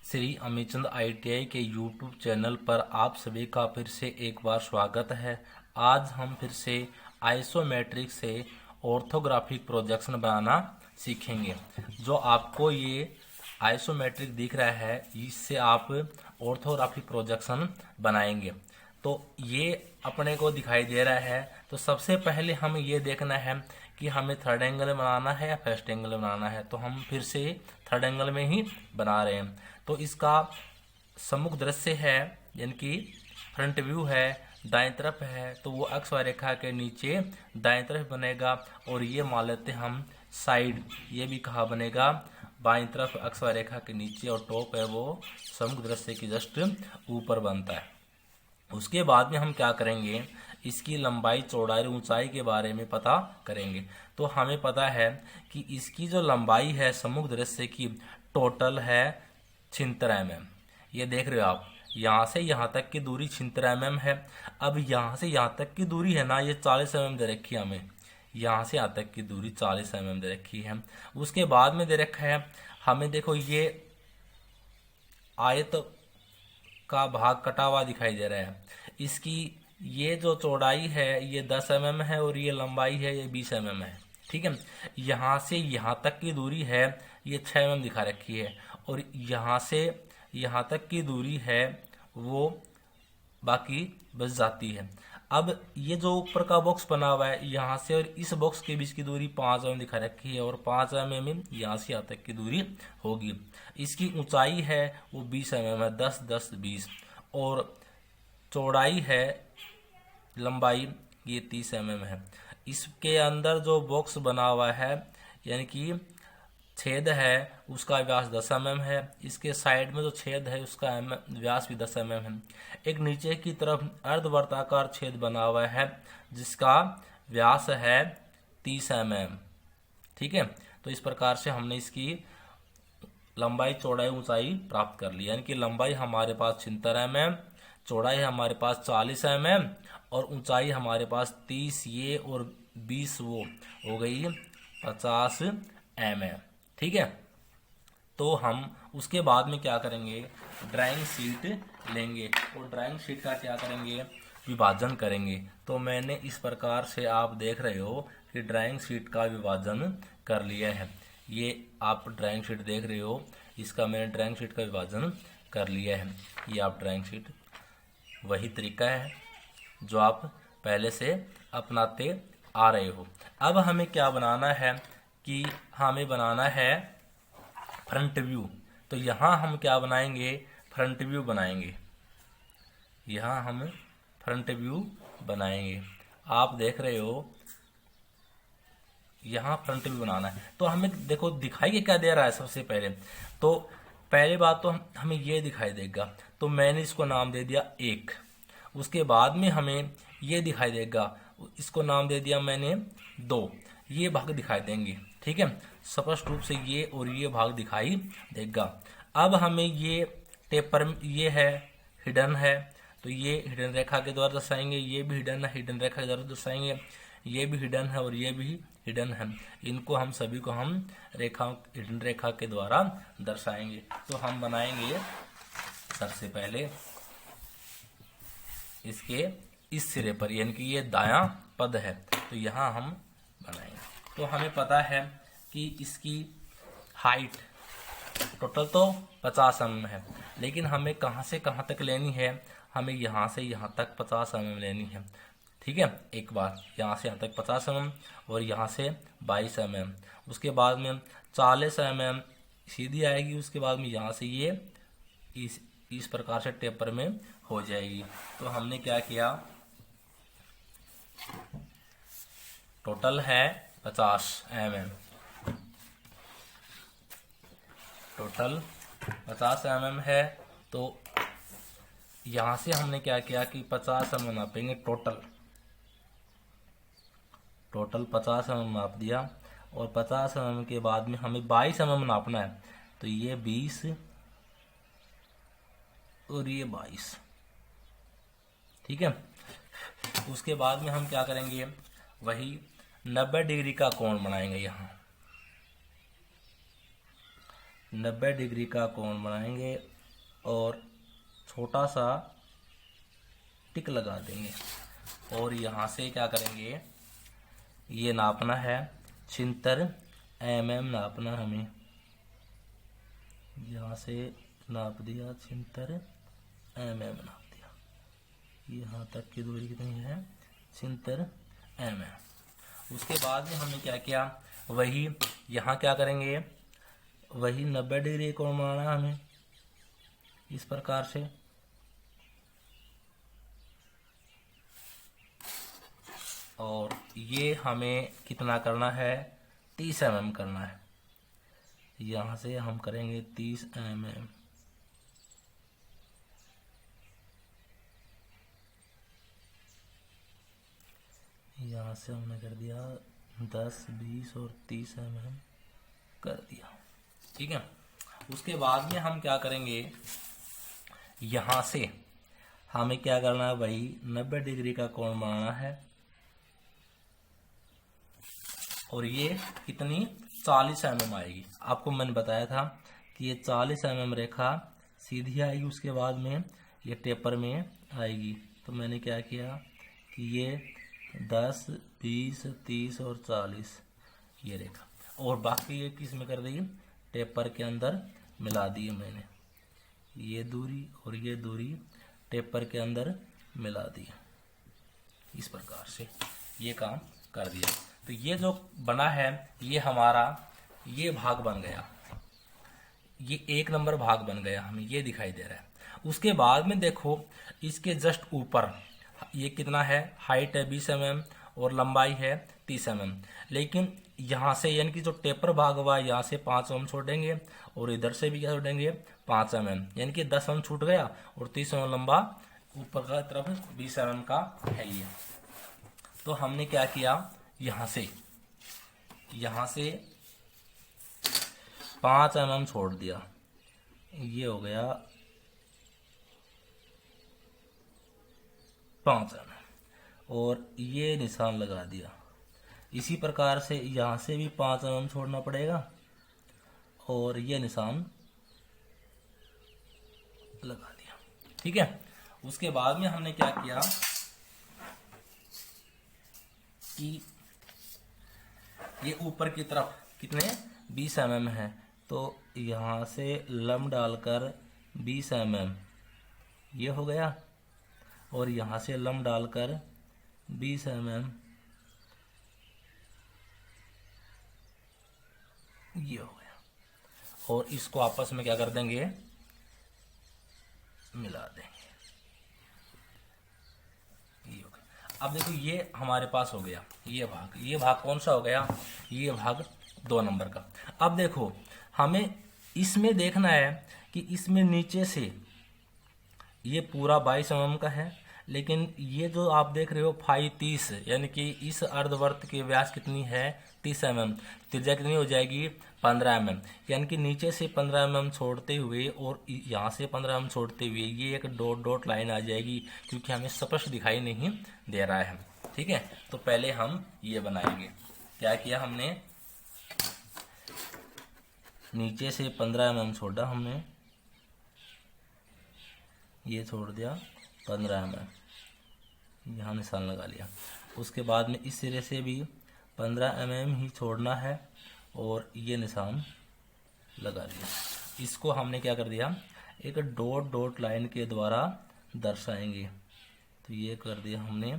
Shri Amichand ITI के YouTube channel पर आप सभी का फिर से एक बार स्वागत है। आज हम फिर से आइसोमेट्रिक से ऑर्थोग्राफिक प्रोजेक्शन बनाना सीखेंगे। जो आपको ये आइसोमेट्रिक दिख रहा है, इससे आप ऑर्थोग्राफिक प्रोजेक्शन बनाएंगे। तो ये अपने को दिखाई दे रहा है। तो सबसे पहले हमें ये देखना है कि हमें थर्ड एंगल बनाना है या फर्स्ट एंगल बनाना है। तो हम फिर से थर्ड एंगल में ही बना रहे हैं। तो इसका सम्मुख दृश्य है, यानी कि फ्रंट व्यू है, दाएं तरफ है, तो वो अक्ष रेखा के नीचे दाएं तरफ बनेगा। और ये मान लेते हैं हम साइड, ये भी कहाँ बनेगा, बाएं तरफ अक्ष रेखा के नीचे। और टॉप है वो सम्मुख दृश्य की जस्ट ऊपर बनता है। उसके बाद में हम क्या करेंगे, इसकी लंबाई चौड़ाई ऊंचाई के बारे में पता करेंगे। तो हमें पता है कि इसकी जो लंबाई है सम्मुख दृश्य की टोटल है 76 mm। ये देख रहे हो आप, यहाँ से यहाँ तक की दूरी 76 mm है। अब यहाँ से यहाँ तक की दूरी है ना, ये 40 mm दे रखी है हमें। यहाँ से यहाँ तक की दूरी 40 mm दे रखी है। उसके बाद में दे रखा है हमें, देखो ये आयत का भाग कटा हुआ दिखाई दे रहा है। इसकी ये जो चौड़ाई है ये 10 mm है और ये लंबाई है ये 20 mm है। ठीक है, यहाँ से यहाँ तक की दूरी है ये 6 mm दिखा रखी है। और यहाँ से यहाँ तक की दूरी है वो बाकी बच जाती है। अब ये जो ऊपर का बॉक्स बना हुआ है, यहाँ से और इस बॉक्स के बीच की दूरी 5 mm दिखा रखी है। और 5 mm में यहाँ से यहाँ तक की दूरी होगी। इसकी ऊंचाई है वो 20 mm है, 10 10 20। और चौड़ाई है, लंबाई ये 30 mm है। इसके अंदर जो बॉक्स बना हुआ है, यानी कि छेद है, उसका व्यास 10 mm है। इसके साइड में जो छेद है उसका व्यास भी 10 mm है। एक नीचे की तरफ अर्धवर्ताकार छेद बना हुआ है जिसका व्यास है 30 mm। ठीक है, तो इस प्रकार से हमने इसकी लंबाई चौड़ाई ऊंचाई प्राप्त कर ली। यानी कि लंबाई हमारे पास 76 mm, चौड़ाई हमारे पास 40 mm और ऊंचाई हमारे पास 30 ये और 20 वो हो गई 50 mm। ठीक है, तो हम उसके बाद में क्या करेंगे, ड्राइंग शीट लेंगे और ड्राइंग शीट का क्या करेंगे, विभाजन करेंगे। तो मैंने इस प्रकार से आप देख रहे हो कि ड्राइंग शीट का विभाजन कर लिया है। ये आप ड्राइंग शीट देख रहे हो, इसका मैंने ड्राइंग शीट का विभाजन कर लिया है। ये आप ड्राइंग शीट, वही तरीका है जो आप पहले से अपनाते आ रहे हो। अब हमें क्या बनाना है कि हमें बनाना है फ्रंट व्यू। तो यहाँ हम क्या बनाएंगे, फ्रंट व्यू बनाएंगे। यहाँ हम फ्रंट व्यू बनाएंगे। आप देख रहे हो यहाँ फ्रंट व्यू बनाना है। तो हमें देखो दिखाई क्या दे रहा है। सबसे पहले तो पहली बात तो हमें ये दिखाई देगा, तो मैंने इसको नाम दे दिया 1। उसके बाद में हमें ये दिखाई देगा, इसको नाम दे दिया मैंने 2। ये भाग दिखाई देंगे। ठीक है, स्पष्ट रूप से ये और ये भाग दिखाई देगा। अब हमें ये टेपर, ये है हिडन है, तो ये हिडन रेखा के द्वारा दर्शाएंगे। ये भी हिडन है, हिडन रेखा के द्वारा दर्शाएंगे। ये भी हिडन है और ये भी हिडन है। इनको हम सभी को हम हिडन रेखा के द्वारा दर्शाएंगे। तो हम बनाएंगे सबसे पहले इसके इस सिरे पर, यानी कि ये दायां पद है, तो यहाँ हम बनाएंगे। तो हमें पता है कि इसकी हाइट टोटल तो 50 mm है, लेकिन हमें कहाँ से कहाँ तक लेनी है, हमें यहाँ से यहाँ तक 50 mm लेनी है। ठीक है, एक बार यहाँ से यहाँ तक 50 mm और यहाँ से 22 mm। उसके बाद में 40 mm सीधी आएगी। उसके बाद में यहाँ से ये इस प्रकार से टेपर में हो जाएगी। तो हमने क्या किया, टोटल है 50 mm, टोटल 50 mm है। तो यहाँ से हमने क्या किया कि 50 mm नापेंगे। टोटल 50 mm नाप दिया। और 50 mm के बाद में हमें 22 mm नापना है। तो ये 20 और ये 22। ठीक है, उसके बाद में हम क्या करेंगे, वही 90 डिग्री का कोण बनाएंगे। यहाँ 90 डिग्री का कोण बनाएंगे और छोटा सा टिक लगा देंगे। और यहाँ से क्या करेंगे, ये नापना है 76 mm नापना हमें। यहाँ से नाप दिया 76 mm नाप दिया। यहाँ तक की दूरी कितनी है, 76 mm। उसके बाद में हमने क्या किया, वही यहाँ क्या करेंगे, वही 90 डिग्री कोण बनाना है हमें इस प्रकार से। और ये हमें कितना करना है, 30 mm करना है। यहाँ से हम करेंगे 30 mm। यहाँ से हमने कर दिया 10, 20 और 30 mm कर दिया, ठीक है। उसके बाद में हम क्या करेंगे, यहाँ से हमें क्या करना है, वही 90 डिग्री का कोण बनाना है। और ये कितनी, 40 mm आएगी। आपको मैंने बताया था कि ये 40 mm रेखा सीधी आएगी, उसके बाद में ये टेपर में आएगी। तो मैंने क्या किया कि ये 10, 20, 30 और 40 ये रेखा, और बाकी ये किस में कर दी, टेपर के अंदर मिला दी मैंने। ये दूरी और ये दूरी टेपर के अंदर मिला दी। इस प्रकार से ये काम कर दिया। तो ये जो बना है, ये हमारा ये भाग बन गया, ये 1 नंबर भाग बन गया, हमें ये दिखाई दे रहा है। उसके बाद में देखो, इसके जस्ट ऊपर ये कितना है, हाइट है 20 mm और लंबाई है 30 mm। लेकिन यहाँ से यानी कि जो टेपर भाग हुआ है, यहाँ से 5 mm छोड़ेंगे और इधर से भी क्या छोड़ेंगे, 5 mm, यानी कि 10 mm छूट गया और 30 mm लंबा ऊपर का तरफ 20 mm का है ये। तो हमने क्या किया, यहाँ से 5 mm छोड़ दिया, ये हो गया 5 mm, और ये निशान लगा दिया। इसी प्रकार से यहाँ से भी 5 mm छोड़ना पड़ेगा और ये निशान लगा दिया, ठीक है। उसके बाद में हमने क्या किया कि ये ऊपर की तरफ कितने 20 mm है, तो यहाँ से लंब डालकर 20 mm ये हो गया, और यहाँ से लंब डालकर 20 mm ये हो गया, और इसको आपस में क्या कर देंगे, मिला देंगे। ये हो गया। अब देखो ये हमारे पास हो गया ये भाग कौन सा हो गया, ये भाग 2 नंबर का। अब देखो हमें इसमें देखना है कि इसमें नीचे से ये पूरा 22 mm का है, लेकिन ये जो आप देख रहे हो फाई 30, यानी कि इस अर्धवर्त की व्यास कितनी है 30 mm, त्रिज्या कितनी हो जाएगी 15 mm, यानी कि नीचे से 15 mm छोड़ते हुए और यहाँ से 15 mm छोड़ते हुए ये एक डॉट डॉट लाइन आ जाएगी, क्योंकि हमें स्पष्ट दिखाई नहीं दे रहा है, ठीक है। तो पहले हम ये बनाएंगे। क्या किया हमने, नीचे से 15 mm छोड़ा हमने, ये छोड़ दिया 15 mm, यहाँ निशान लगा लिया। उसके बाद में इस सिरे से भी 15 mm ही छोड़ना है और ये निशान लगा लिया। इसको हमने क्या कर दिया, एक डॉट डॉट लाइन के द्वारा दर्शाएंगे। तो ये कर दिया हमने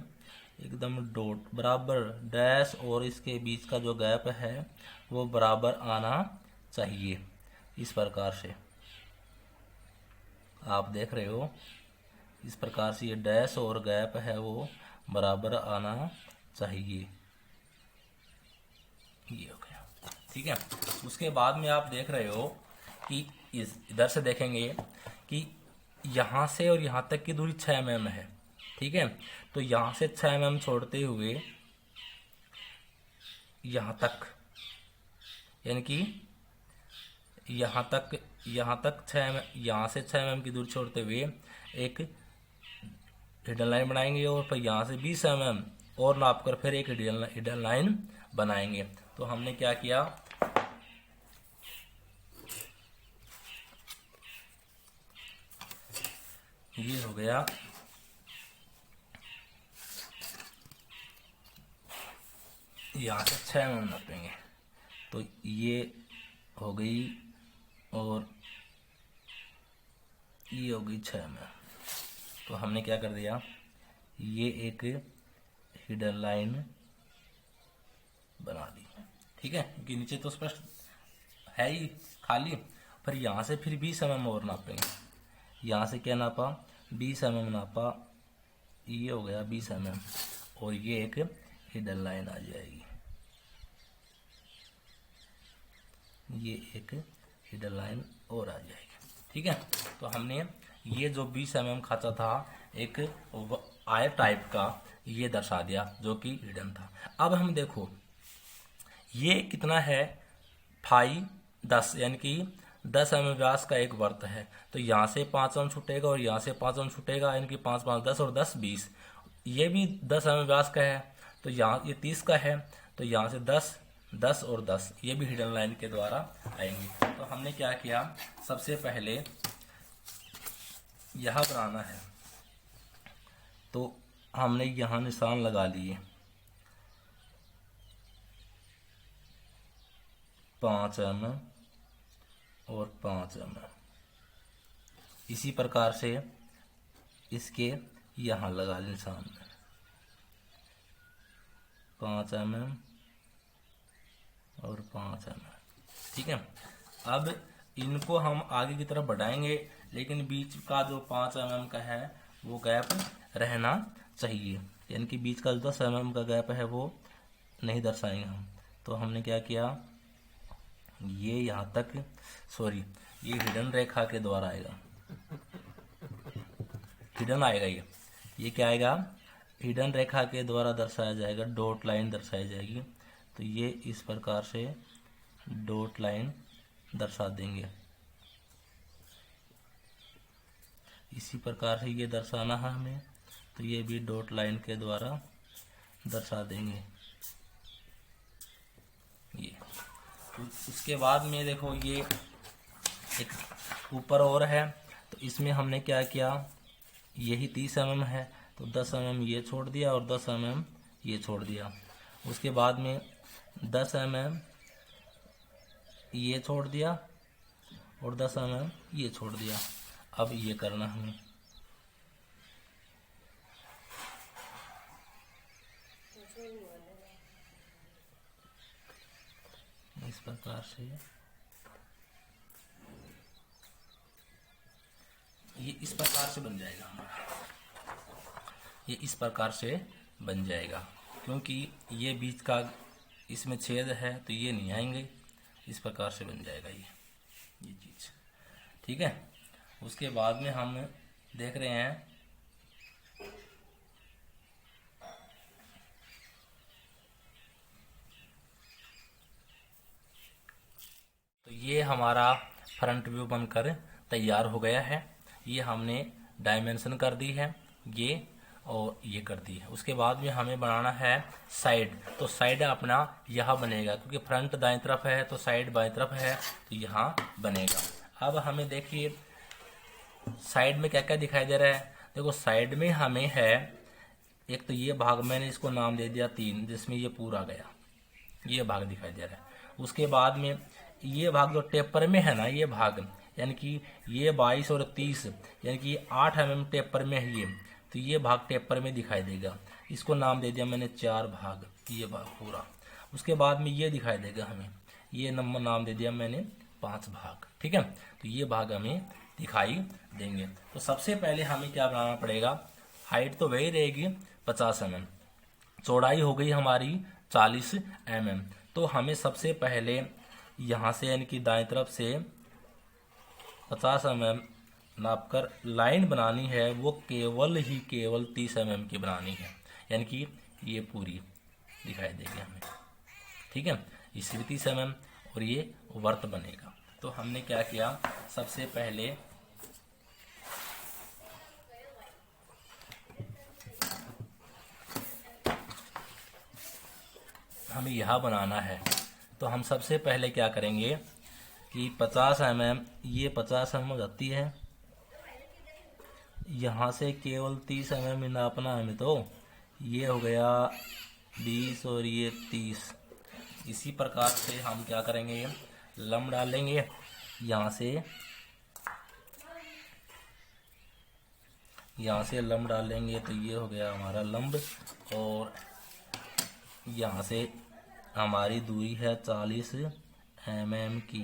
एकदम डॉट बराबर, डैश और इसके बीच का जो गैप है वो बराबर आना चाहिए। इस प्रकार से आप देख रहे हो, इस प्रकार से ये डैश और गैप है वो बराबर आना चाहिए। ये हो गया, ठीक है। उसके बाद में आप देख रहे हो कि इधर से देखेंगे कि यहाँ से और यहाँ तक की दूरी 6 mm है, ठीक है। तो यहाँ से 6 mm छोड़ते हुए यहाँ तक, यानी कि यहाँ तक 6 mm, यहाँ से 6 mm की दूरी छोड़ते हुए एक हिडन लाइन बनाएंगे, और फिर यहाँ से 20 mm और नापकर फिर एक हिडन लाइन बनाएंगे। तो हमने क्या किया, ये हो गया, यहाँ से 6 mm नापेंगे तो ये हो गई, और ये हो गई 6 mm। तो हमने क्या कर दिया, ये एक हिडन लाइन बना दी, ठीक है, क्योंकि नीचे तो स्पष्ट है ही खाली। पर यहाँ से फिर 20 mm और नापेंगे। यहाँ से क्या नापा, 20 mm नापा, ये हो गया 20 mm, और ये एक हिडन लाइन आ जाएगी, ये एक हिडन लाइन और आ जाएगी, ठीक है। तो हमने ये जो 20 mm खाचा था एक आय टाइप का, ये दर्शा दिया जो कि हिडन था। अब हम देखो ये कितना है, फाई 10, यानी कि 10 mm व्यास का एक वर्त है। तो यहाँ से 5 mm छूटेगा और यहाँ से 5 mm छूटेगा, यानी कि 5 5 10 और 10 20। ये भी 10 mm व्यास का है, तो यहाँ ये 30 का है, तो यहाँ से 10 10 और 10 ये भी हिडन लाइन के द्वारा आएंगे। तो हमने क्या किया, सबसे पहले यहाँ बनाना है, तो हमने यहाँ निशान लगा लिए 5 mm और 5 mm। इसी प्रकार से इसके यहाँ लगा लिए निशान 5 mm और 5 mm, ठीक है। अब इनको हम आगे की तरफ बढ़ाएंगे, लेकिन बीच का जो 5 mm का है वो गैप रहना चाहिए, यानी कि बीच का जो 10 mm का गैप है वो नहीं दर्शाएंगे हम। तो हमने क्या किया, ये यहाँ तक, सॉरी, ये हिडन रेखा के द्वारा आएगा, हिडन आएगा, ये क्या आएगा, हिडन रेखा के द्वारा दर्शाया जाएगा, डॉट लाइन दर्शाई जाएगी। तो ये इस प्रकार से डॉट लाइन दर्शा देंगे, इसी प्रकार से ये दर्शाना है हमें, तो ये भी डॉट लाइन के द्वारा दर्शा देंगे ये। तो उसके बाद में देखो ये एक ऊपर और है, तो इसमें हमने क्या किया, यही 30 mm है, तो 10 mm ये छोड़ दिया और 10 mm ये छोड़ दिया। उसके बाद में 10 mm ये छोड़ दिया और 10 mm ये छोड़ दिया। अब ये करना हमें, इस प्रकार से ये इस प्रकार से बन जाएगा हमारा, ये इस प्रकार से बन जाएगा, क्योंकि ये बीच का इसमें छेद है तो ये नहीं आएंगे, इस प्रकार से बन जाएगा ये चीज, ठीक है। उसके बाद में हम देख रहे हैं तो ये हमारा फ्रंट व्यू बनकर तैयार हो गया है। ये हमने डायमेंशन कर दी है ये, और ये कर दी है। उसके बाद में हमें बनाना है साइड, तो साइड अपना यहाँ बनेगा, क्योंकि फ्रंट दाएं तरफ है तो साइड बाएं तरफ है, तो यहाँ बनेगा। अब हमें देखिए साइड में क्या क्या दिखाई दे रहा है, देखो साइड में हमें है एक तो ये भाग, मैंने इसको नाम दे दिया 3, जिसमें ये पूरा गया, ये भाग दिखाई दे रहा है। उसके बाद में ये भाग जो टेपर में है ना, ये भाग यानी कि ये 22 और 30 यानी कि 8 mm टेपर में है ये, तो ये भाग टेपर में दिखाई देगा, इसको नाम दे दिया मैंने 4 भाग, ये भाग पूरा। उसके बाद में ये दिखाई देगा हमें, ये नंबर नाम दे दिया मैंने 5 भाग, ठीक है। तो ये भाग हमें दिखाई देंगे। तो सबसे पहले हमें क्या बनाना पड़ेगा, हाइट तो वही रहेगी 50 mm, चौड़ाई हो गई हमारी 40 mm। तो हमें सबसे पहले यहाँ से यानी कि दाएं तरफ से 50 mm नापकर लाइन बनानी है, वो केवल 30 mm की बनानी है, यानी कि ये पूरी दिखाई देगी हमें, ठीक है। इस भी 30 mm और ये वर्त बनेगा। तो हमने क्या किया, सबसे पहले हमें यहाँ बनाना है, तो हम सबसे पहले क्या करेंगे कि 50 mm, ये 50 mm हो जाती है, यहाँ से केवल 30 mm ही नापना है हमें, तो ये हो गया 20 और ये 30। इसी प्रकार से हम क्या करेंगे, लंब डालेंगे। यहाँ से लंब डालेंगे तो ये हो गया हमारा लंब, और यहाँ से हमारी दूरी है 40 mm की।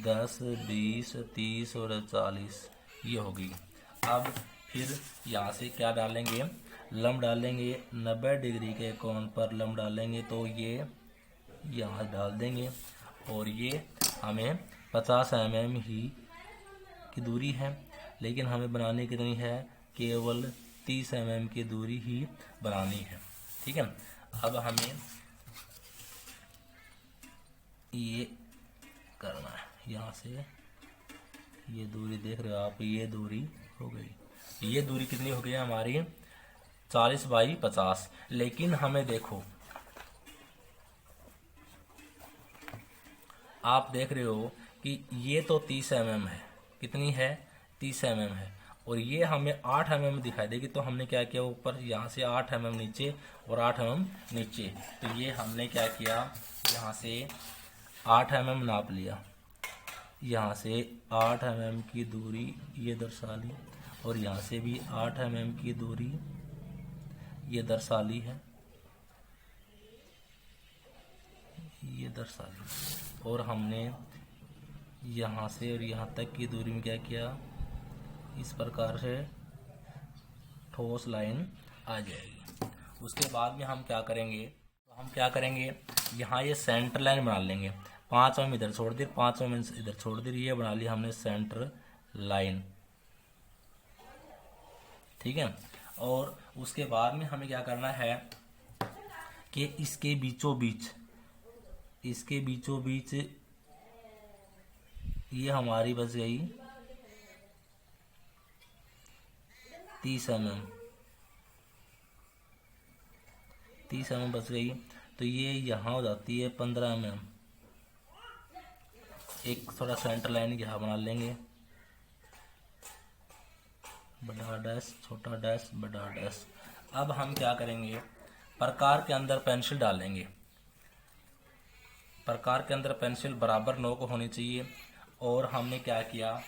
10, 20, 30 और 40 ये होगी। अब फिर यहाँ से क्या डालेंगे, लंब डालेंगे। 90 डिग्री के कोण पर लंब डालेंगे, तो ये यहाँ डाल देंगे, और ये हमें 50 mm ही की दूरी है, लेकिन हमें बनानी कितनी है, केवल 30 mm की दूरी ही बनानी है। ठीक है, अब हमें ये करना है, यहाँ से ये दूरी देख रहे हो आप, ये दूरी हो गई। ये दूरी कितनी हो गई हमारी, 40 बाई 50। लेकिन हमें देखो, आप देख रहे हो कि ये तो 30 mm है, कितनी है, 30 mm है, और ये हमें 8 mm दिखाई देगी। तो हमने क्या किया, ऊपर यहाँ से 8 mm नीचे और 8 mm नीचे, तो ये हमने क्या किया, यहाँ से 8 mm नाप लिया, यहाँ से 8 mm की दूरी ये दर्शा ली, और यहाँ से भी 8 mm की दूरी ये दर्शा ली है, ये दर्शा ली। और हमने यहाँ से और यहाँ तक की दूरी में क्या किया, इस प्रकार से ठोस लाइन आ जाएगी। उसके बाद में हम क्या करेंगे, यहाँ ये सेंटर लाइन बना लेंगे। 5 mm इधर छोड़ दी, 5 mm इधर छोड़ दी, ये बना ली हमने सेंटर लाइन। ठीक है, और उसके बाद में हमें क्या करना है कि इसके बीचों बीच ये हमारी बच गई 30 mm बच गई, तो ये यहाँ हो जाती है 15 mm। एक थोड़ा सेंटर लाइन यहाँ बना लेंगे, बड़ा डैश, छोटा डैश, बड़ा डैश। अब हम क्या करेंगे, प्रकार के अंदर पेंसिल डालेंगे। प्रकार के अंदर पेंसिल बराबर नोक होनी चाहिए, और हमने क्या किया,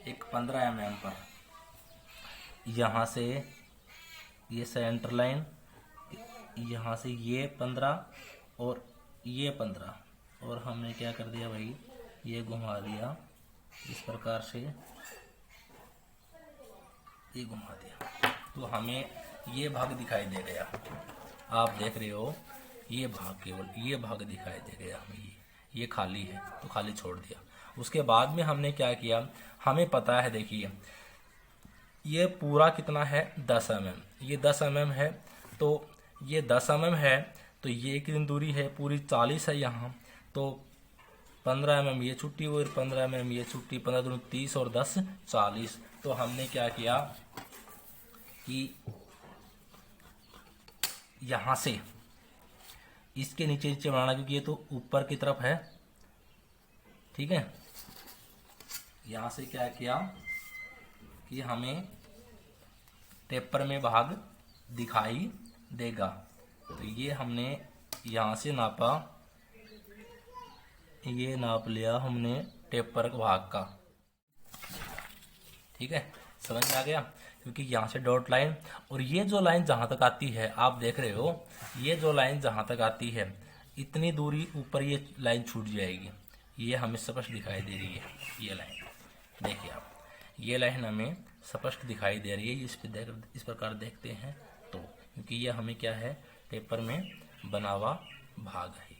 एक 15 mm पर यहाँ से ये सेंटर लाइन, यहाँ से ये 15 और ये 15, और हमने क्या कर दिया भाई, ये घुमा दिया इस प्रकार से, ये घुमा दिया, तो हमें ये भाग दिखाई दे गया। आप देख रहे हो, ये भाग, केवल ये भाग दिखाई दे गया हमें, ये खाली है तो खाली छोड़ दिया। उसके बाद में हमने क्या किया, हमें पता है, देखिए ये पूरा कितना है, 10 mm, ये 10 mm है, तो ये 10 mm है, तो ये कितनी दूरी है, पूरी 40 है यहाँ, तो 15 mm ये छुट्टी और 15 mm ये छुट्टी, 15 दूनी 30 और 10 40। तो हमने क्या किया कि यहाँ से इसके नीचे बनाना, क्योंकि ये तो ऊपर की तरफ है। ठीक है, यहाँ से क्या किया कि हमें टेपर में भाग दिखाई देगा, तो ये हमने यहाँ से नापा, ये नाप लिया हमने टेपर भाग का। ठीक है, समझ में आ गया, क्योंकि यहाँ से डॉट लाइन, और ये जो लाइन जहाँ तक आती है, आप देख रहे हो, ये जो लाइन जहाँ तक आती है, इतनी दूरी ऊपर ये लाइन छूट जाएगी, ये हमें स्पष्ट दिखाई दे रही है। ये लाइन देखिए आप, ये लाइन हमें स्पष्ट दिखाई दे रही है। इस प्रकार देखते हैं तो, क्योंकि ये हमें क्या है, पेपर में बना हुआ भाग है।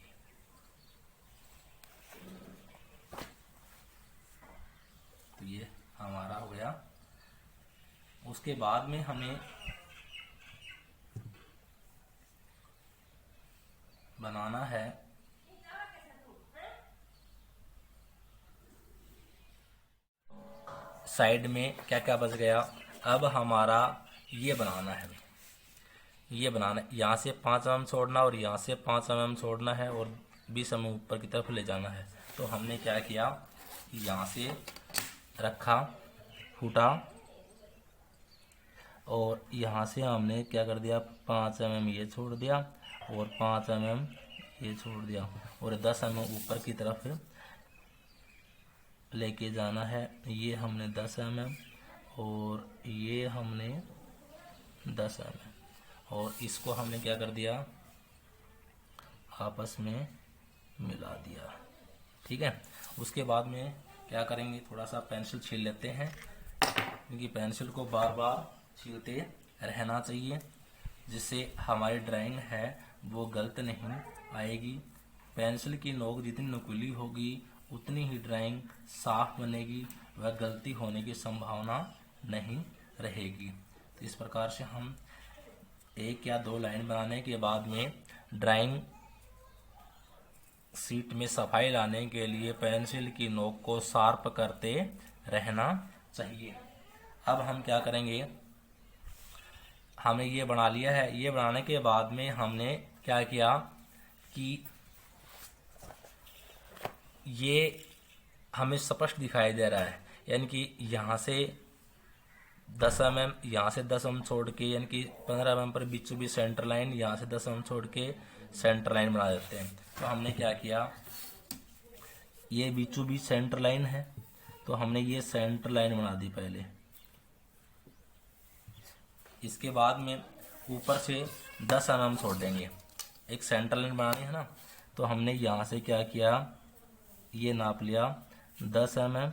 तो ये हमारा हो गया। उसके बाद में हमें बनाना है साइड में क्या क्या बच गया। अब हमारा ये बनाना है, ये बनाना, यहाँ से 5 mm छोड़ना और यहाँ से 5 mm छोड़ना है, और 20 mm ऊपर की तरफ ले जाना है। तो हमने क्या किया, यहाँ से रखा फूटा और यहाँ से हमने क्या कर दिया, 5 mm ये छोड़ दिया और 5 mm ये छोड़ दिया और 10 mm ऊपर की तरफ लेके जाना है। ये हमने 10 mm और ये हमने 10 mm और इसको हमने क्या कर दिया, आपस में मिला दिया। ठीक है, उसके बाद में क्या करेंगे, थोड़ा सा पेंसिल छील लेते हैं, क्योंकि पेंसिल को बार बार छीलते रहना चाहिए, जिससे हमारी ड्राइंग है वो गलत नहीं आएगी। पेंसिल की नोक जितनी नुकीली होगी उतनी ही ड्राइंग साफ बनेगी, वह गलती होने की संभावना नहीं रहेगी। तो इस प्रकार से हम 1 या 2 लाइन बनाने के बाद में ड्राइंग शीट में सफाई लाने के लिए पेंसिल की नोक को शार्प करते रहना चाहिए। अब हम क्या करेंगे, हमने ये बना लिया है। ये बनाने के बाद में हमने क्या किया कि ये हमें स्पष्ट दिखाई दे रहा है, यानी कि यहाँ से 10 mm, यहाँ से 10 mm छोड़ के, यानी कि 15 mm पर बीचों बीच सेंटर लाइन, यहाँ से 10 mm छोड़ के सेंटर लाइन बना देते हैं। तो हमने क्या किया, ये बीचों बीच सेंटर लाइन है, तो हमने ये सेंटर लाइन बना दी पहले। इसके बाद में ऊपर से 10 mm छोड़ देंगे, एक सेंटर लाइन बनानी है ना। तो हमने यहाँ से क्या किया, ये नाप लिया 10 mm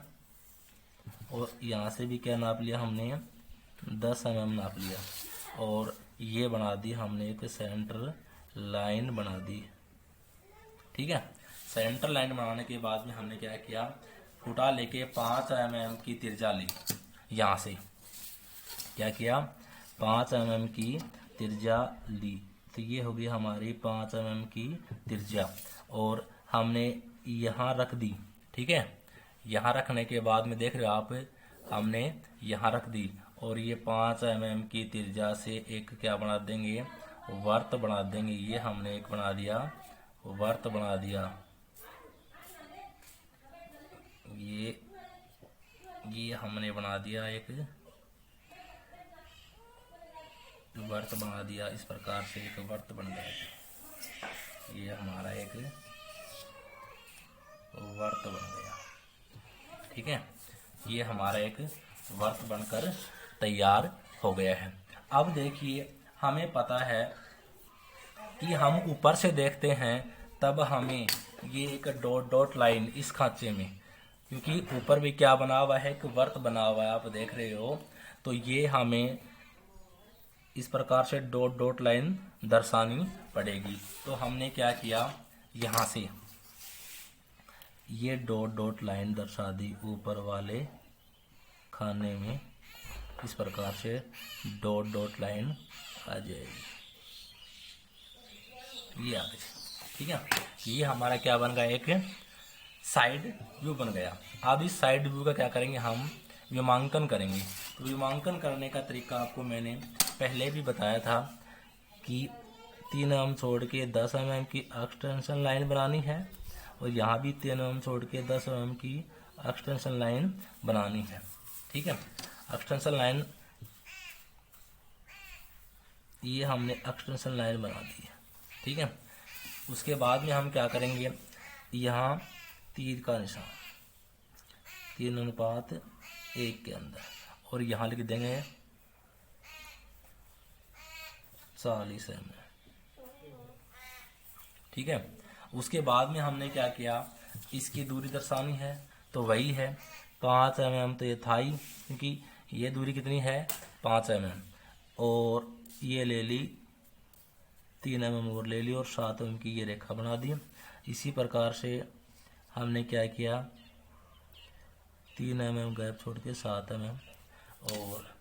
और यहाँ से भी क्या नाप लिया हमने, 10 mm नाप लिया और ये बना दी हमने, एक सेंटर लाइन बना दी। ठीक है, सेंटर लाइन बनाने के बाद में हमने क्या किया, फुटा लेके 5 mm की तिरछा ली। यहाँ से क्या किया, 5 mm की तिरछा ली, तो ये होगी हमारी 5 mm की तिरछा और हमने यहाँ रख दी। ठीक है, यहाँ रखने के बाद में देख रहे हो आप, हमने यहाँ रख दी और ये 5 mm की तिरछा से एक क्या बना देंगे, वर्त बना देंगे। ये हमने एक बना दिया, वर्त बना दिया। ये हमने बना दिया, एक वर्त बना दिया। इस प्रकार से एक वर्त बन गया, ये हमारा एक वर्त बन गया। ठीक है, ये हमारा एक वर्त बनकर तैयार हो गया है। अब देखिए, हमें पता है कि हम ऊपर से देखते हैं तब हमें ये एक डॉट डॉट लाइन इस खांचे में, क्योंकि ऊपर भी क्या बना हुआ है, एक वर्त बना हुआ है, आप देख रहे हो। तो ये हमें इस प्रकार से डॉट डॉट लाइन दर्शानी पड़ेगी। तो हमने क्या किया, यहाँ से ये डॉट डॉट लाइन दर्शा दी ऊपर वाले खाने में। इस प्रकार से डॉट डॉट लाइन आ जाएगी, ये आ गई। ठीक है, ये हमारा क्या बन गया, एक साइड व्यू बन गया। अब इस साइड व्यू का क्या करेंगे, हम विमांकन करेंगे। तो विमांकन करने का तरीका आपको मैंने पहले भी बताया था कि 3 mm छोड़ के 10 mm की एक्सटेंशन लाइन बनानी है और यहाँ भी 3 mm छोड़ के 10 mm की एक्सटेंशन लाइन बनानी है। ठीक है, एक्सटेंशन लाइन, ये हमने एक्सटेंशन लाइन बना दी है। ठीक है, उसके बाद में हम क्या करेंगे, यहाँ तीर का निशान 3:1 के अंदर और यहाँ लिख देंगे 40 mm। ठीक है, उसके बाद में हमने क्या किया, इसकी दूरी दर्शानी है, तो वही है 5 mm। तो ये था ही, क्योंकि ये दूरी कितनी है, 5 mm और ये ले ली 3 mm और ले ली और 7 mm की ये रेखा बना दी। इसी प्रकार से हमने क्या किया, 3 mm गैप छोड़ के 7 mm और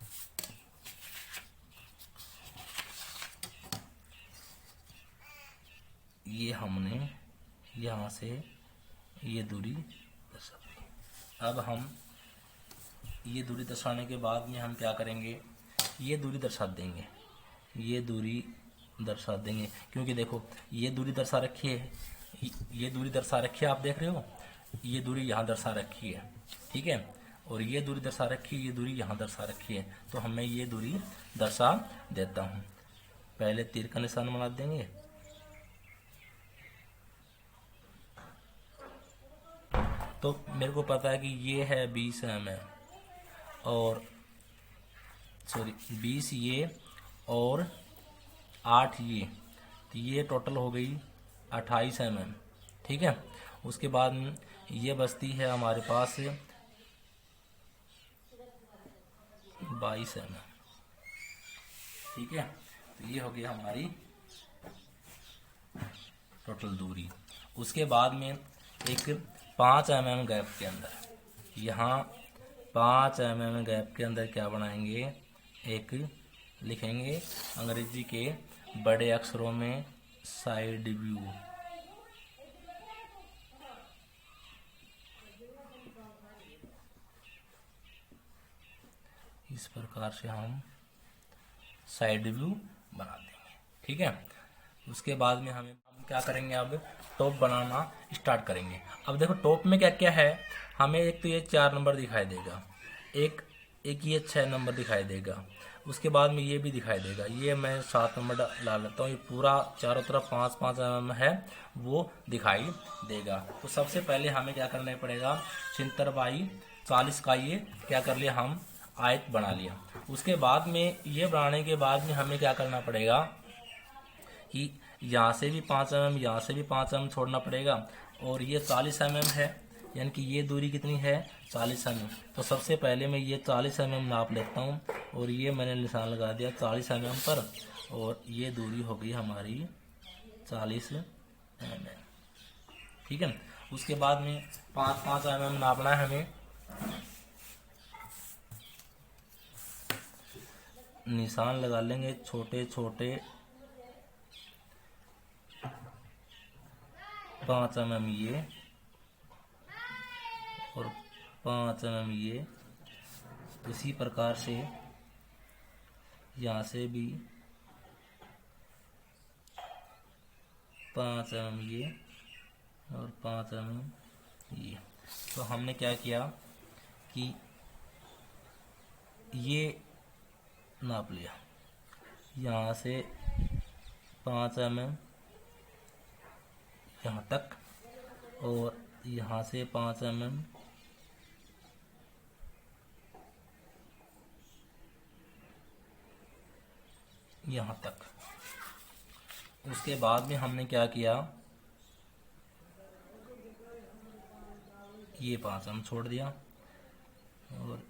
ये हमने यहाँ से ये दूरी दर्शा दी। अब हम ये दूरी दर्शाने के बाद में हम क्या करेंगे, ये दूरी दर्शा देंगे, ये दूरी दर्शा देंगे, क्योंकि देखो ये दूरी दर्शा रखी है, ये दूरी दर्शा रखी है, आप देख रहे हो, ये दूरी यहाँ दर्शा रखी है। ठीक है, और ये दूरी दर्शा रखी है, ये दूरी यहाँ दर्शा रखी है, तो हमें ये दूरी दर्शा देता हूँ। पहले तीर का निशान बना देंगे, तो मेरे को पता है कि ये है 20 mm और 20 ये और 8 ये, तो ये टोटल हो गई 28 mm। ठीक है, उसके बाद में ये बचती है हमारे पास 22 mm। ठीक है, तो ये हो गई हमारी टोटल दूरी। उसके बाद में एक 5 mm गैप के अंदर, यहाँ 5 mm गैप के अंदर क्या बनाएंगे, एक लिखेंगे अंग्रेजी के बड़े अक्षरों में साइड व्यू। इस प्रकार से हम साइड व्यू बना देंगे। ठीक है, उसके बाद में हम क्या करेंगे, अब टॉप बनाना स्टार्ट करेंगे। अब देखो टॉप में क्या क्या है, हमें एक तो ये 4 नंबर दिखाई देगा, एक ये 6 नंबर दिखाई देगा, उसके बाद में ये भी दिखाई देगा, ये मैं 7 नंबर डाल लेता हूँ। ये पूरा चारों तरफ 5-5 mm है वो दिखाई देगा। तो सबसे पहले हमें क्या करना पड़ेगा, 76 बाई 40 का ये क्या कर लिया, हम आयत बना लिया। उसके बाद में ये बनाने के बाद में हमें क्या करना पड़ेगा कि यहाँ से भी 5 mm, यहाँ से भी 5 mm छोड़ना पड़ेगा, और ये 40 mm है, यानी कि ये दूरी कितनी है, 40 mm। तो सबसे पहले मैं ये 40 mm नाप लेता हूँ, और ये मैंने निशान लगा दिया 40 mm पर, और ये दूरी हो गई हमारी 40 mm। ठीक है, उसके बाद में 5-5 mm नापना है हमें, निशान लगा लेंगे छोटे छोटे 5 mm ये और 5 mm ये। इसी प्रकार से यहाँ से भी 5 mm ये और 5 mm ये। तो हमने क्या किया कि ये नाप लिया, यहाँ से 5 mm यहाँ तक, और यहाँ से 5 mm यहाँ तक। उसके बाद में हमने क्या किया, ये 5 mm छोड़ दिया, और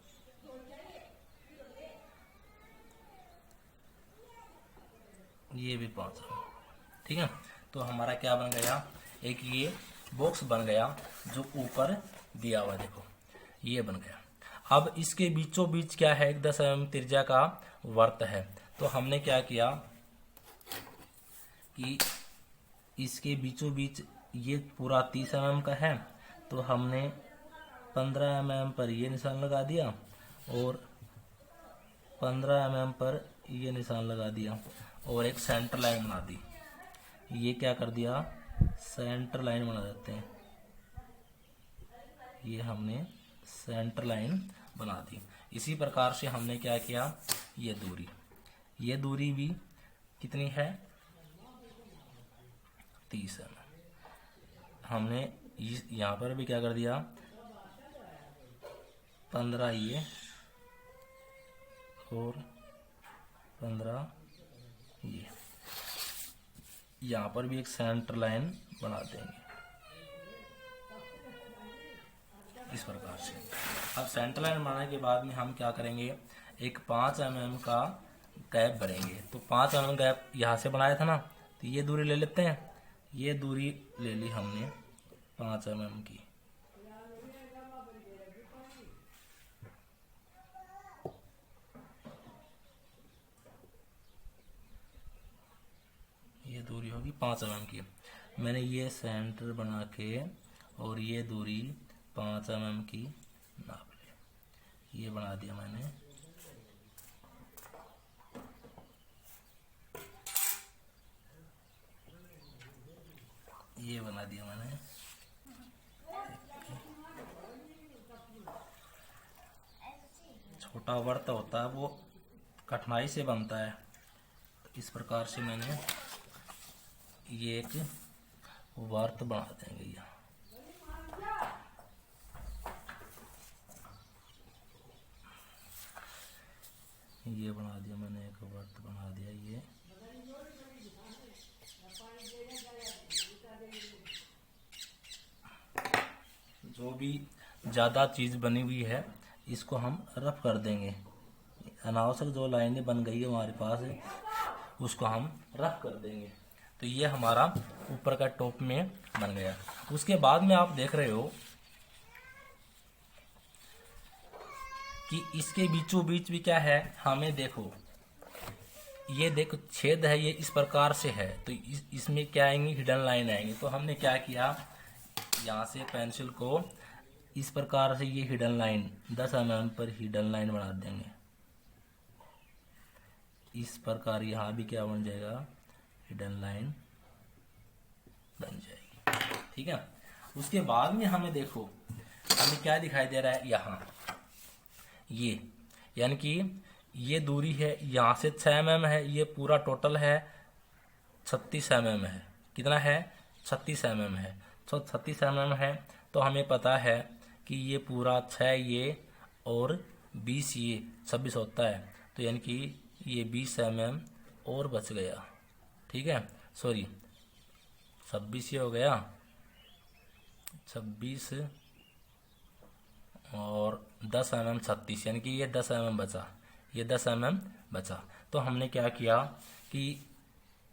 ये भी 5 mm। ठीक है, तो हमारा क्या बन गया, एक ये बॉक्स बन गया जो ऊपर दिया हुआ, देखो ये बन गया। अब इसके बीचों बीच क्या है, एक 10 mm त्रिज्या का वर्त है। तो हमने क्या किया कि इसके बीचों बीच ये पूरा 30 mm का है, तो हमने 15 mm पर ये निशान लगा दिया, और 15 mm पर ये निशान लगा दिया, और एक सेंटर लाइन बना दी। ये क्या कर दिया, सेंटर लाइन बना देते हैं, ये हमने सेंटर लाइन बना दी। इसी प्रकार से हमने क्या किया, ये दूरी भी कितनी है, 30 mm। हमने यहाँ पर भी क्या कर दिया, 15 ये और 15 ये। यहाँ पर भी एक सेंटर लाइन बना देंगे इस प्रकार से। अब सेंटर लाइन बनाने के बाद में हम क्या करेंगे, एक 5 mm का गैप भरेंगे। तो 5 mm गैप यहाँ से बनाया था ना, तो ये दूरी ले लेते हैं, ये दूरी ले ली हमने 5 mm की। ये दूरी होगी 5 mm की। मैंने ये सेंटर बना के और ये दूरी 5 mm की नाप ली, ये बना दिया मैंने। ये बना दिया मैंने। छोटा वर्त होता है वो कठिनाई से बनता है। इस प्रकार से मैंने ये एक वर्त बना देंगे यहाँ। ये बना दिया मैंने, एक वर्त बना दिया। ये जो भी ज़्यादा चीज़ बनी हुई है इसको हम रफ कर देंगे। अनावश्यक जो लाइनें बन गई है हमारे पास है उसको हम रफ कर देंगे। तो ये हमारा ऊपर का टॉप में बन गया। उसके बाद में आप देख रहे हो कि इसके बीचों बीच भी क्या है, हमें देखो ये देखो छेद है, ये इस प्रकार से है। तो इसमें क्या आएंगी, हिडन लाइन आएंगी। तो हमने क्या किया, यहाँ से पेंसिल को इस प्रकार से ये हिडन लाइन 10 mm पर हिडन लाइन बना देंगे। इस प्रकार यहाँ भी क्या बन जाएगा, हिडन लाइन बन जाएगी। ठीक है। उसके बाद में हमें देखो हमें क्या दिखाई दे रहा है, यहाँ ये यानी कि ये दूरी है, यहाँ से 6 mm है, ये पूरा टोटल है 36 mm है। कितना है, 36 mm है। तो 36 mm है तो हमें पता है कि ये पूरा 6 ये और 20 ये 26 होता है। तो यानी कि ये 20 mm और बच गया। ठीक है, सॉरी 26 ये हो गया, 26 और 10 mm 36, यानी कि ये 10 mm बचा, ये 10 mm बचा। तो हमने क्या किया कि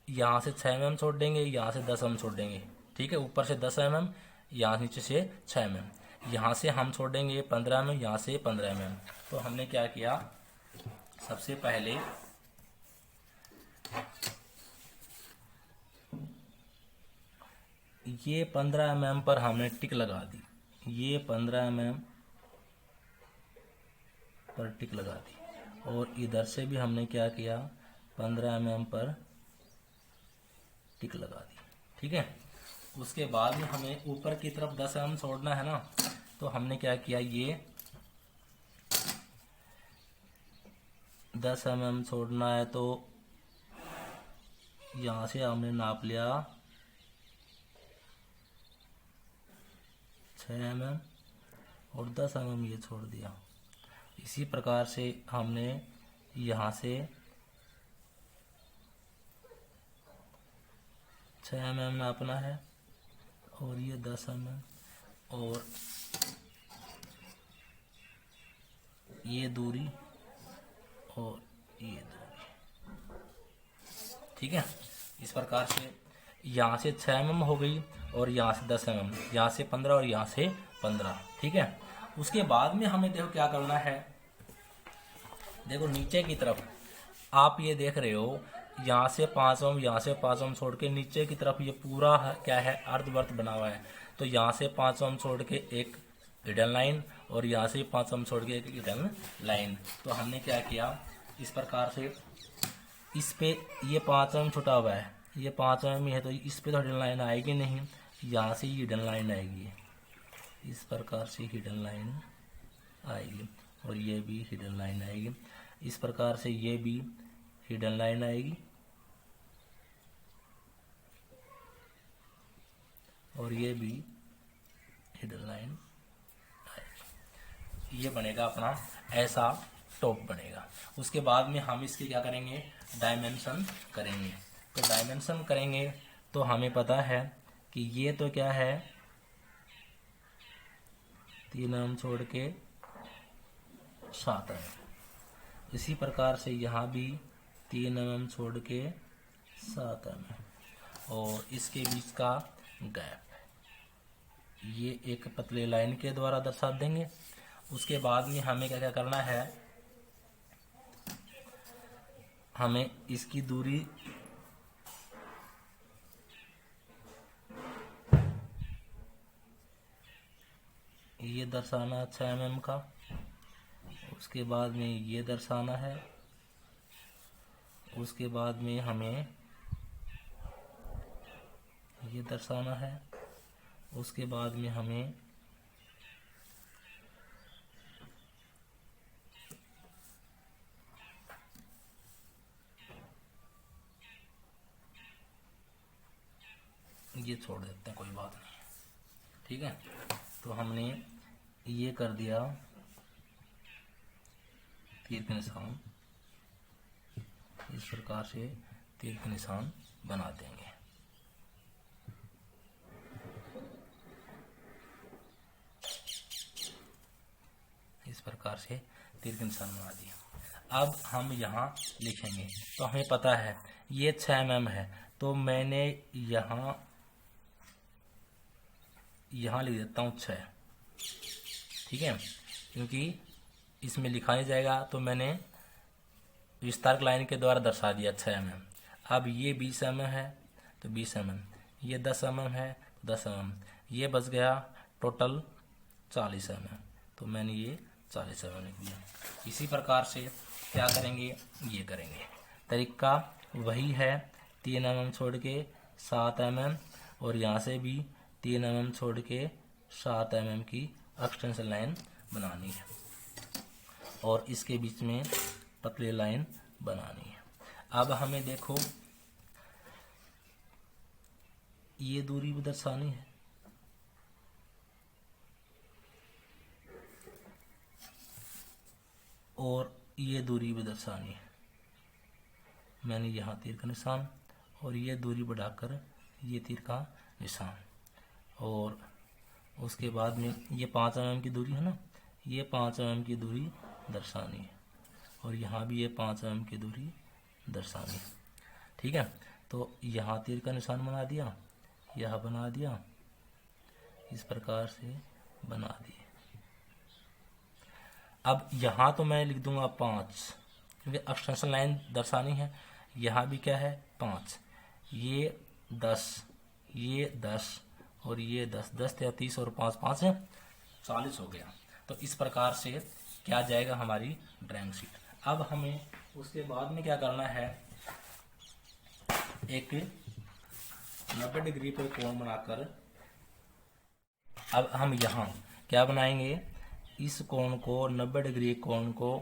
यहाँ से 6 mm छोड़ देंगे, यहाँ से 10 mm छोड़ देंगे। ठीक है, ऊपर से 10 mm, यहाँ नीचे से 6 mm, यहाँ से हम छोड़ देंगे 15 mm, यहाँ से 15 mm। तो हमने क्या किया, सबसे पहले ये 15 mm पर हमने टिक लगा दी, ये 15 mm पर टिक लगा दी। और इधर से भी हमने क्या किया, 15 mm पर टिक लगा दी। ठीक है। उसके बाद में हमें ऊपर की तरफ 10 mm छोड़ना है ना, तो हमने क्या किया, ये 10 mm छोड़ना है। तो यहाँ से हमने नाप लिया 6 mm और 10 mm ये छोड़ दिया। इसी प्रकार से हमने यहाँ से 6 mm नापना है और ये 10 mm और ये दूरी और ये दूरी। ठीक है, इस प्रकार से यहाँ से 6 mm हो गई और यहाँ से 10 mm, यहाँ से 15 और यहाँ से 15। ठीक है। उसके बाद में हमें देखो क्या करना है, देखो नीचे की तरफ आप ये देख रहे हो, यहाँ से 5 mm, यहाँ से 5 mm छोड़ के नीचे की तरफ ये पूरा क्या है, अर्धवर्त बना हुआ है। तो यहाँ से 5 mm छोड़ के एक हिडन लाइन और यहाँ से 5 mm छोड़ के एक हिडन लाइन। तो हमने क्या किया, इस प्रकार से इस पे ये 5 mm छुटा हुआ है, ये 5 mm ही है, तो इस पे तो हिडन लाइन आएगी नहीं, यहाँ से हिडन लाइन आएगी, इस प्रकार से हिडन लाइन आएगी और ये भी हिडन लाइन आएगी। इस प्रकार से ये भी हिडन लाइन आएगी और ये भी हिडन लाइन आएगी। ये बनेगा अपना ऐसा टॉप बनेगा। उसके बाद में हम इसके क्या करेंगे, डायमेंशन करेंगे। तो डायमेंशन करेंगे तो हमें पता है कि ये तो क्या है, 3 mm छोड़ के 7 mm। इसी प्रकार से यहाँ भी 3 mm छोड़ के 7 mm और इसके बीच का गैप ये एक पतले लाइन के द्वारा दर्शा देंगे। उसके बाद में हमें क्या क्या करना है, हमें इसकी दूरी ये दर्शाना 6 mm का, उसके बाद में ये दर्शाना है, उसके बाद में हमें ये दर्शाना है, उसके बाद में हमें ये छोड़ देते हैं, कोई बात नहीं। ठीक है, तो हमने ये कर दिया तीर के निशान, इस प्रकार से तीर के निशान बना देंगे। इस प्रकार से तीर के निशान बना दिया। अब हम यहाँ लिखेंगे, तो हमें पता है ये 6 mm है, तो मैंने यहाँ लिख देता हूँ 6। ठीक है, क्योंकि इसमें लिखा नहीं जाएगा, तो मैंने विस्तारक लाइन के द्वारा दर्शा दिया 6 mm। अब ये 20 mm है तो 20 mm, ये 10 mm है तो 10 mm, ये बच गया टोटल 40 mm, तो मैंने ये 40 mm लिख दिया। इसी प्रकार से क्या करेंगे, ये करेंगे। तरीका वही है, 3 mm छोड़ के 7 mm, और यहाँ से भी 3 mm छोड़ के 7 mm की एक्सटेंशन लाइन बनानी है, और इसके बीच में पतली लाइन बनानी है। अब हमें देखो ये दूरी भी दर्शानी है, और ये दूरी भी दर्शानी है। मैंने यहाँ तीर का निशान, और ये दूरी बढ़ाकर ये तीर का निशान, और उसके बाद में ये 5 mm की दूरी है ना, ये 5 mm की दूरी दर्शानी है, और यहाँ भी ये 5 mm की दूरी दर्शानी है। ठीक है, तो यहाँ तीर का निशान बना दिया, यह बना दिया, इस प्रकार से बना दिए। अब यहाँ तो मैं लिख दूंगा 5, क्योंकि एक्सटेंशन लाइन दर्शानी है। यहाँ भी क्या है 5, ये 10, ये 10, और ये 10, 10 या 30 और 5 5 है 40 हो गया। तो इस प्रकार से क्या जाएगा हमारी ड्राइंग शीट। अब हमें उसके बाद में क्या करना है, एक 90 डिग्री पर कोण बनाकर, अब हम यहाँ क्या बनाएंगे, इस कोण को 90 डिग्री कोण को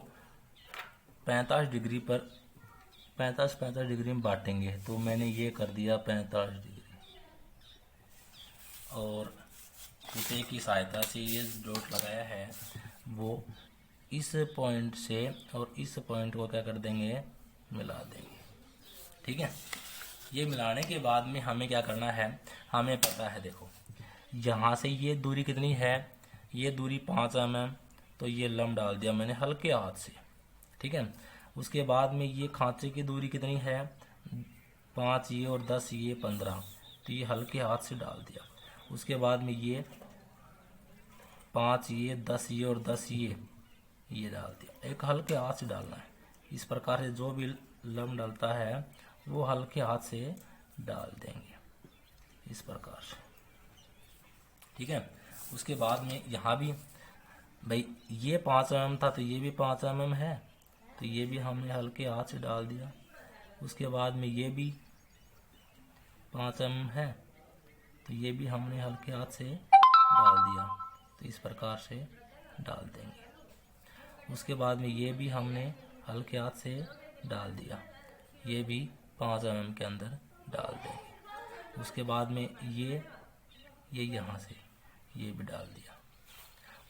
45 डिग्री पर 45 डिग्री में बांटेंगे। तो मैंने ये कर दिया 45 डिग्री, और फीते की सहायता से ये डॉट लगाया है, वो इस पॉइंट से और इस पॉइंट को क्या कर देंगे, मिला देंगे। ठीक है, ये मिलाने के बाद में हमें क्या करना है, हमें पता है, देखो यहाँ से ये दूरी कितनी है, ये दूरी 5 mm, तो ये लम्ब डाल दिया मैंने हल्के हाथ से। ठीक है, उसके बाद में ये खांचे की दूरी कितनी है, 5 ये और 10 ये 15, तो ये हल्के हाथ से डाल दिया। उसके बाद में ये 5 ये 10 ये और 10 ये डाल दिया, एक हल्के हाथ से डालना है। इस प्रकार से जो भी लम्ब डालता है वो हल्के हाथ से डाल देंगे, इस प्रकार से। ठीक है, उसके बाद में यहाँ भी भाई ये 5 mm था, तो ये भी 5 mm है, तो ये भी हमने हल्के हाथ से डाल दिया। उसके बाद में ये भी 5 mm है, तो ये भी हमने हल्के हाथ से डाल दिया, तो इस प्रकार से डाल देंगे। उसके बाद में ये भी हमने हल्के हाथ से डाल दिया, ये भी 5 mm के अंदर डाल देंगे। उसके बाद में ये यहाँ से ये भी डाल दिया।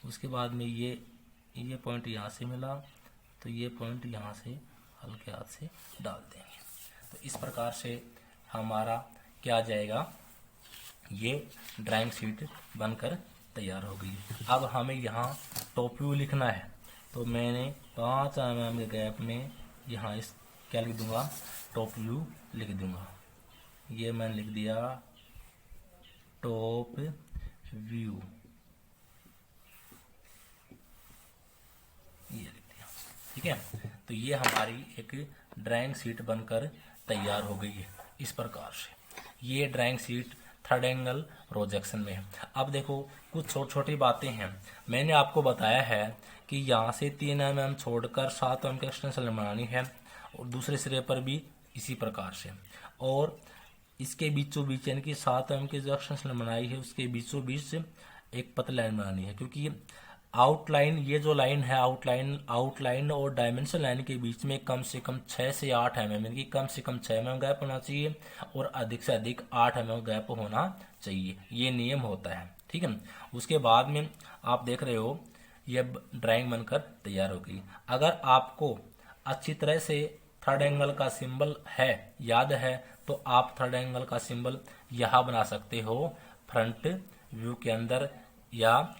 उसके बाद में ये पॉइंट यहाँ से मिला, तो ये पॉइंट यहाँ से हल्के हाथ से डाल देंगे। तो इस प्रकार से हमारा क्या आ जाएगा, ये ड्राइंग शीट बनकर तैयार हो गई। अब हमें यहाँ टॉप व्यू लिखना है, तो मैंने 5 mm के गैप में यहाँ इस क्या लिख दूंगा, टॉप व्यू लिख दूंगा। ये मैंने लिख दिया टॉप व्यू, ये लिख दिया। ठीक है, तो ये हमारी एक ड्राइंग शीट बनकर तैयार हो गई है। इस प्रकार से ये drawing sheet third angle projection में है। अब देखो कुछ छोटी छोटी बातें हैं। मैंने आपको बताया है कि यहाँ से 3 mm छोड़कर 7 mm की एक्सटेंशन बनानी है, और दूसरे सिरे पर भी इसी प्रकार से, और इसके बीचों बीच यानी कि 7 mm की जो एक्सटेंशन बनाई है उसके बीचों बीच एक पतली लाइन बनानी है, क्योंकि आउटलाइन, ये जो लाइन है आउटलाइन और डायमेंशन लाइन के बीच में कम से कम 6 से 8 mm, यानी कि कम से कम 6 mm गैप होना चाहिए और अधिक से अधिक 8 mm गैप होना चाहिए, ये नियम होता है। ठीक है, उसके बाद में आप देख रहे हो ये ड्राइंग बनकर तैयार हो गई। अगर आपको अच्छी तरह से थर्ड एंगल का सिंबल है, याद है, तो आप थर्ड एंगल का सिंबल यहाँ बना सकते हो, फ्रंट व्यू के अंदर या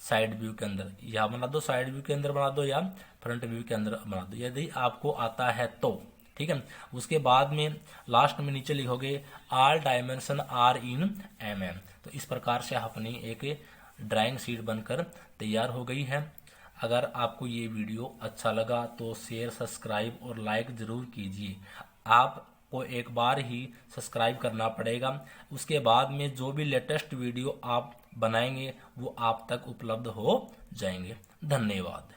साइड व्यू के अंदर। यहाँ बना दो, साइड व्यू के अंदर बना दो या फ्रंट व्यू के अंदर बना दो, यदि आपको आता है तो। ठीक है, उसके बाद में लास्ट में नीचे लिखोगे all dimension are in mm। तो इस प्रकार से अपनी एक ड्राइंग शीट बनकर तैयार हो गई है। अगर आपको ये वीडियो अच्छा लगा तो शेयर, सब्सक्राइब और लाइक जरूर कीजिए। आपको एक बार ही सब्सक्राइब करना पड़ेगा, उसके बाद में जो भी लेटेस्ट वीडियो आप बनाएंगे वो आप तक उपलब्ध हो जाएंगे। धन्यवाद।